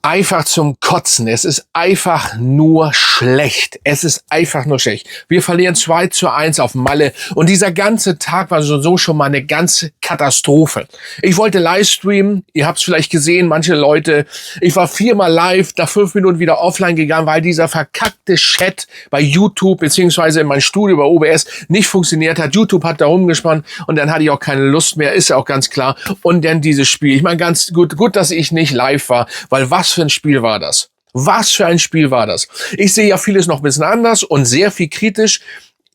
einfach zum Kotzen. Es ist einfach nur schlecht. Es ist einfach nur schlecht. Wir verlieren 2:1 auf Malle und dieser ganze Tag war so schon mal eine ganze Katastrophe. Ich wollte Livestreamen, ihr habt es vielleicht gesehen, manche Leute. Ich war 4-mal live, nach 5 Minuten wieder offline gegangen, weil dieser verkackte Chat bei YouTube beziehungsweise in meinem Studio bei OBS nicht funktioniert hat. YouTube hat da rumgespannt und dann hatte ich auch keine Lust mehr, ist ja auch ganz klar. Und dann dieses Spiel. Ich meine, ganz gut, dass ich nicht live war, weil was für ein Spiel war das? Was für ein Spiel war das? Ich sehe ja vieles noch ein bisschen anders und sehr viel kritisch.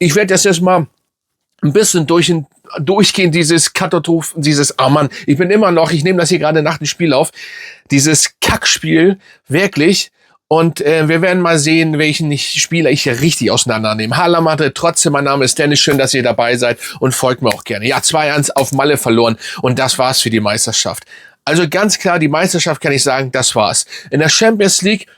Ich werde das jetzt mal ein bisschen durchgehen, dieses Katastroph, Mann, ich bin immer noch, ich nehme das hier gerade nach dem Spiel auf, dieses Kackspiel, wirklich. Und wir werden mal sehen, welchen Spieler ich hier richtig auseinandernehme. Hala Madrid, trotzdem, mein Name ist Dennis, schön, dass ihr dabei seid und folgt mir auch gerne. Ja, 2:1 auf Malle verloren und das war's für die Meisterschaft. Also ganz klar, die Meisterschaft kann ich sagen, das war's. In der Champions League,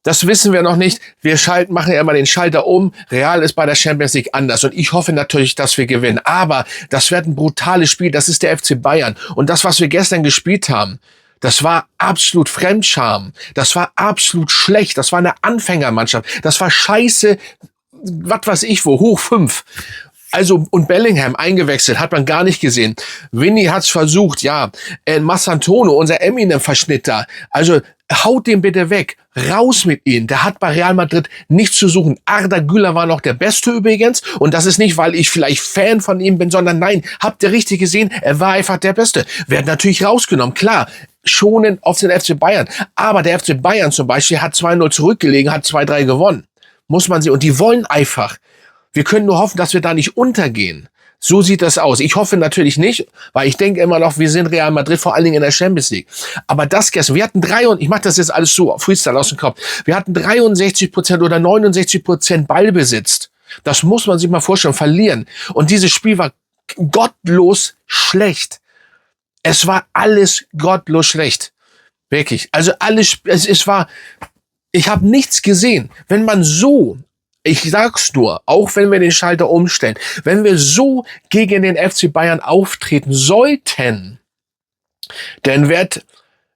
das wissen wir noch nicht. Wir machen ja immer den Schalter um. Real ist bei der Champions League anders. Und ich hoffe natürlich, dass wir gewinnen. Aber das wird ein brutales Spiel. Das ist der FC Bayern. Und das, was wir gestern gespielt haben, das war absolut Fremdscham. Das war absolut schlecht. Das war eine Anfängermannschaft. Das war scheiße, was weiß ich wo, hoch 5. Also, und Bellingham eingewechselt, hat man gar nicht gesehen. Vinny hat's versucht, ja. Massantono, unser Eminem-Verschnitter. Also, haut den bitte weg. Raus mit ihm. Der hat bei Real Madrid nichts zu suchen. Arda Güler war noch der Beste übrigens. Und das ist nicht, weil ich vielleicht Fan von ihm bin, sondern nein, habt ihr richtig gesehen? Er war einfach der Beste. Wird natürlich rausgenommen, klar. Schonen auf den FC Bayern. Aber der FC Bayern zum Beispiel hat 2:0 zurückgelegen, hat 2:3 gewonnen. Muss man sehen. Und die wollen einfach. Wir können nur hoffen, dass wir da nicht untergehen. So sieht das aus. Ich hoffe natürlich nicht, weil ich denke immer noch, wir sind Real Madrid, vor allen Dingen in der Champions League. Aber das gestern, wir hatten ich mache das jetzt alles so, Freestyle aus dem Kopf. Wir hatten 63% oder 69% Ballbesitz. Das muss man sich mal vorstellen, verlieren. Und dieses Spiel war gottlos schlecht. Es war alles gottlos schlecht. Wirklich. Also alles, ich habe nichts gesehen. Wenn man so, ich sag's nur, auch wenn wir den Schalter umstellen, wenn wir so gegen den FC Bayern auftreten sollten, dann wird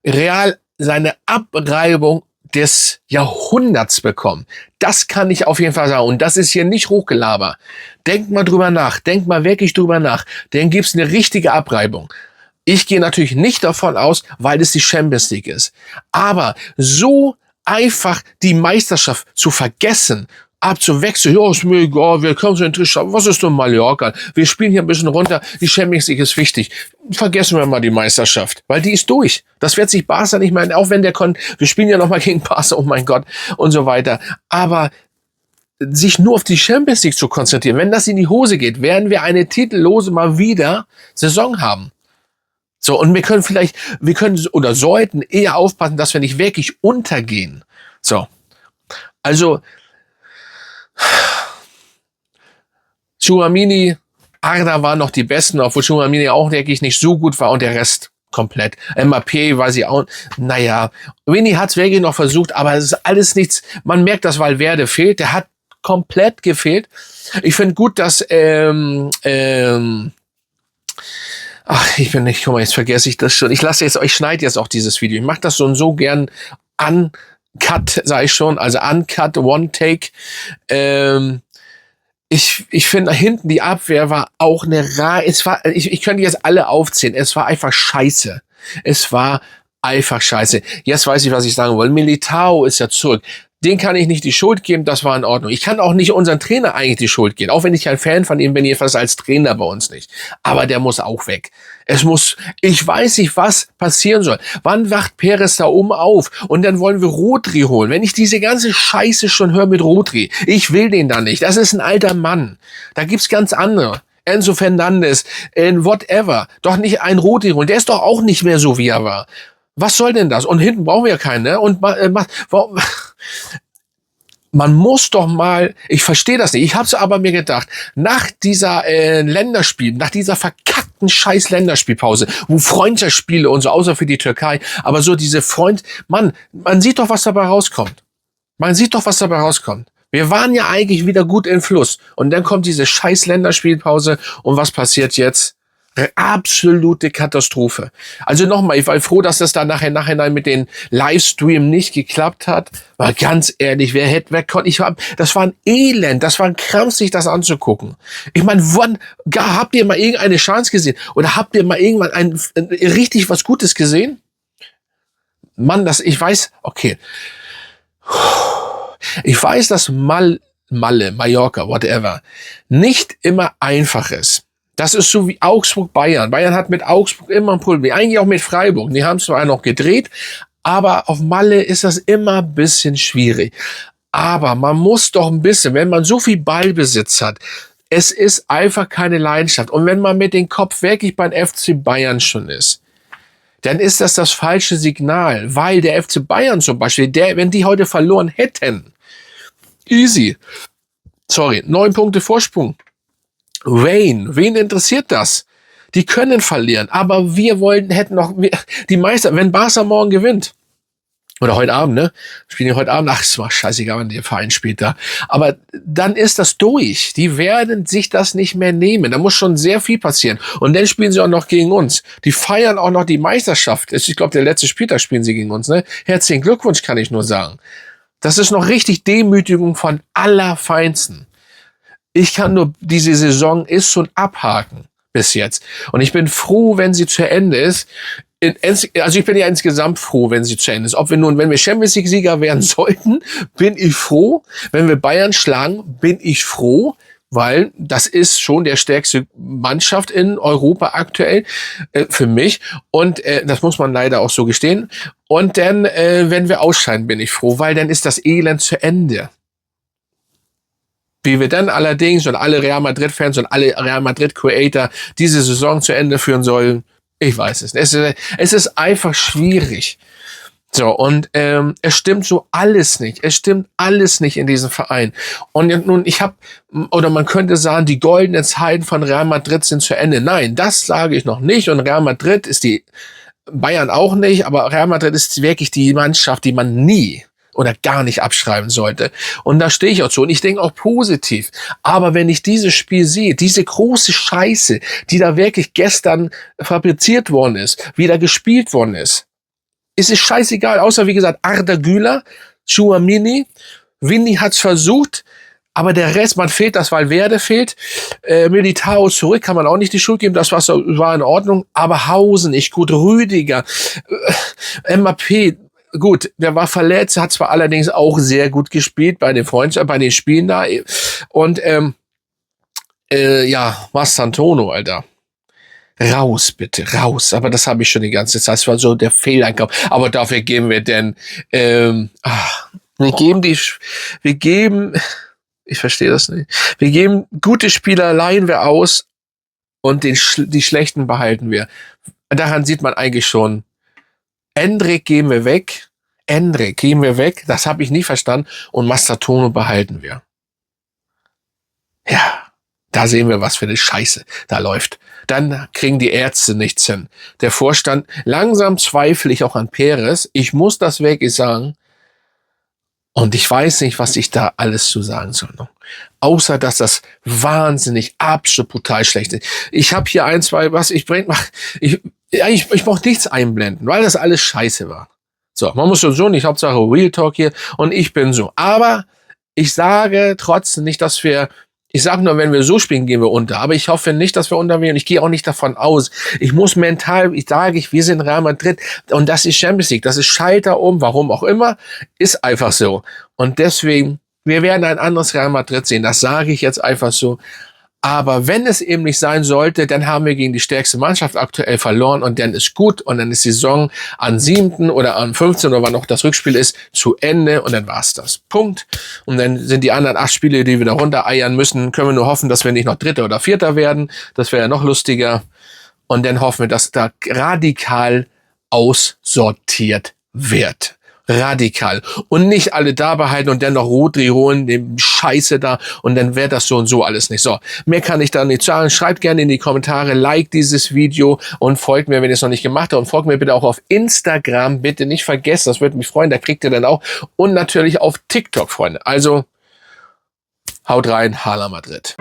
Real seine Abreibung des Jahrhunderts bekommen. Das kann ich auf jeden Fall sagen. Und das ist hier nicht Hochgelaber. Denkt mal drüber nach. Denkt mal wirklich drüber nach. Dann gibt's eine richtige Abreibung. Ich gehe natürlich nicht davon aus, weil es die Champions League ist. Aber so einfach die Meisterschaft zu vergessen, abzuwechseln, ja, ist mir egal, wir kommen zu den Tisch, was ist denn Mallorca? Wir spielen hier ein bisschen runter, die Champions League ist wichtig. Vergessen wir mal die Meisterschaft, weil die ist durch. Das wird sich Barca nicht mehr, auch wenn wir spielen ja noch mal gegen Barca, oh mein Gott, und so weiter. Aber sich nur auf die Champions League zu konzentrieren, wenn das in die Hose geht, werden wir eine titellose mal wieder Saison haben. So, und wir können oder sollten eher aufpassen, dass wir nicht wirklich untergehen. So. Also, Tchouaméni, Arda waren noch die Besten, obwohl Tchouaméni auch wirklich nicht so gut war und der Rest komplett. Mbappé war sie auch, naja. Vinny hat's wirklich noch versucht, aber es ist alles nichts. Man merkt, dass Valverde fehlt. Der hat komplett gefehlt. Ich finde gut, dass guck mal, jetzt vergesse ich das schon. Ich schneide jetzt auch dieses Video. Ich mache das so und so gern uncut, sage ich schon, also uncut, one take. Ich finde, hinten die Abwehr war auch ich könnte jetzt alle aufzählen. Es war einfach scheiße. Es war einfach scheiße. Jetzt weiß ich, was ich sagen wollte. Militao ist ja zurück. Den kann ich nicht die Schuld geben, das war in Ordnung. Ich kann auch nicht unseren Trainer eigentlich die Schuld geben, auch wenn ich ein Fan von ihm bin, jedenfalls als Trainer bei uns nicht. Aber der muss auch weg. Ich weiß nicht, was passieren soll. Wann wacht Perez da oben auf? Und dann wollen wir Rodri holen. Wenn ich diese ganze Scheiße schon höre mit Rodri, ich will den da nicht. Das ist ein alter Mann. Da gibt's ganz andere. Enzo Fernandes, whatever. Doch nicht ein Rodri holen. Der ist doch auch nicht mehr so, wie er war. Was soll denn das? Und hinten brauchen wir ja keinen, ne? Und man muss doch mal, ich verstehe das nicht, ich habe es aber mir gedacht, nach dieser nach dieser verkackten scheiß Länderspielpause, wo Freundschaftsspiele und so, außer für die Türkei, aber so diese man sieht doch, was dabei rauskommt. Man sieht doch, was dabei rauskommt. Wir waren ja eigentlich wieder gut in Fluss. Und dann kommt diese scheiß Länderspielpause und was passiert jetzt? Absolute Katastrophe. Also nochmal, ich war froh, dass das dann nachhinein mit den Livestream nicht geklappt hat. Weil ganz ehrlich, wer konnte, das war ein Elend, das war ein Krampf, sich das anzugucken. Ich meine, habt ihr mal irgendeine Chance gesehen? Oder habt ihr mal irgendwann richtig was Gutes gesehen? Mann, ich weiß, okay. Ich weiß, dass Malle, Mallorca, whatever, nicht immer einfach ist. Das ist so wie Augsburg-Bayern. Bayern hat mit Augsburg immer ein Problem. Eigentlich auch mit Freiburg. Die haben zwar noch gedreht, aber auf Malle ist das immer ein bisschen schwierig. Aber man muss doch ein bisschen, wenn man so viel Ballbesitz hat, es ist einfach keine Leidenschaft. Und wenn man mit dem Kopf wirklich beim FC Bayern schon ist, dann ist das falsche Signal. Weil der FC Bayern zum Beispiel, wenn die heute verloren hätten, easy. 9 Punkte Vorsprung. Wen interessiert das? Die können verlieren, aber hätten noch die Meister, wenn Barca morgen gewinnt. Oder heute Abend, ne? Spielen die heute Abend. Ach, es war scheißegal, wann der Verein spielt da. Aber dann ist das durch. Die werden sich das nicht mehr nehmen. Da muss schon sehr viel passieren. Und dann spielen sie auch noch gegen uns. Die feiern auch noch die Meisterschaft. Ich glaube, der letzte Spieltag spielen sie gegen uns, ne? Herzlichen Glückwunsch, kann ich nur sagen. Das ist noch richtig Demütigung von Allerfeinsten. Ich kann nur, diese Saison ist schon abhaken bis jetzt. Und ich bin froh, wenn sie zu Ende ist. Also ich bin ja insgesamt froh, wenn sie zu Ende ist. Wenn wir Champions League Sieger werden sollten, bin ich froh. Wenn wir Bayern schlagen, bin ich froh, weil das ist schon der stärkste Mannschaft in Europa aktuell für mich. Und das muss man leider auch so gestehen. Und dann, wenn wir ausscheiden, bin ich froh, weil dann ist das Elend zu Ende. Wie wir dann allerdings und alle Real Madrid-Fans und alle Real Madrid-Creator diese Saison zu Ende führen sollen, ich weiß es nicht. Es ist einfach schwierig. So, und es stimmt so alles nicht. Es stimmt alles nicht in diesem Verein. Und nun, man könnte sagen, die goldenen Zeiten von Real Madrid sind zu Ende. Nein, das sage ich noch nicht. Und Real Madrid ist Bayern auch nicht, aber Real Madrid ist wirklich die Mannschaft, die man nie oder gar nicht abschreiben sollte. Und da stehe ich auch zu. Und ich denke auch positiv. Aber wenn ich dieses Spiel sehe, diese große Scheiße, die da wirklich gestern fabriziert worden ist, wie da gespielt worden ist es scheißegal. Außer, wie gesagt, Arda Güler, Tchouaméni, Vinny hat's versucht, aber der Rest, man fehlt, das Valverde fehlt. Militao zurück, kann man auch nicht die Schuld geben, das war in Ordnung. Aber Hausen nicht gut, Rüdiger, Mbappé, gut, der war verletzt, hat zwar allerdings auch sehr gut gespielt bei den Spielen da. Und Mastantuono, Alter. Raus, bitte, raus. Aber das habe ich schon die ganze Zeit. Das war so der Fehleinkauf. Aber dafür geben wir denn, ich verstehe das nicht. Wir geben gute Spieler, leihen wir aus und die schlechten behalten wir. Daran sieht man eigentlich schon, Endrick geben wir weg, das habe ich nie verstanden, und Mastantuono behalten wir. Ja, da sehen wir, was für eine Scheiße da läuft. Dann kriegen die Ärzte nichts hin. Der Vorstand, langsam zweifle ich auch an Perez. Ich muss das wirklich sagen. Und ich weiß nicht, was ich da alles zu sagen soll. Außer, dass das wahnsinnig, absolut brutal schlecht ist. Ich habe hier ich mochte nichts einblenden, weil das alles scheiße war. So, man muss so nicht, Hauptsache Real Talk hier. Und ich bin so. Aber ich sage trotzdem nicht, ich sage nur, wenn wir so spielen, gehen wir unter. Aber ich hoffe nicht, dass wir untergehen. Ich gehe auch nicht davon aus. Ich muss mental, wir sind Real Madrid und das ist Champions League. Das ist Schalter warum auch immer. Ist einfach so. Und deswegen, wir werden ein anderes Real Madrid sehen. Das sage ich jetzt einfach so. Aber wenn es eben nicht sein sollte, dann haben wir gegen die stärkste Mannschaft aktuell verloren und dann ist gut und dann ist die Saison am 7. oder am 15. oder wann noch das Rückspiel ist, zu Ende und dann war's das. Punkt. Und dann sind die anderen 8 Spiele, die wir da runtereiern müssen, können wir nur hoffen, dass wir nicht noch Dritter oder Vierter werden. Das wäre ja noch lustiger. Und dann hoffen wir, dass da radikal aussortiert wird. Radikal. Und nicht alle da behalten und dann noch Rodri holen, dem Scheiße da, und dann wäre das so und so alles nicht. So, mehr kann ich da nicht sagen. Schreibt gerne in die Kommentare, like dieses Video und folgt mir, wenn ihr es noch nicht gemacht habt. Und folgt mir bitte auch auf Instagram. Bitte nicht vergessen, das würde mich freuen, da kriegt ihr dann auch. Und natürlich auf TikTok, Freunde. Also, haut rein, Hala Madrid.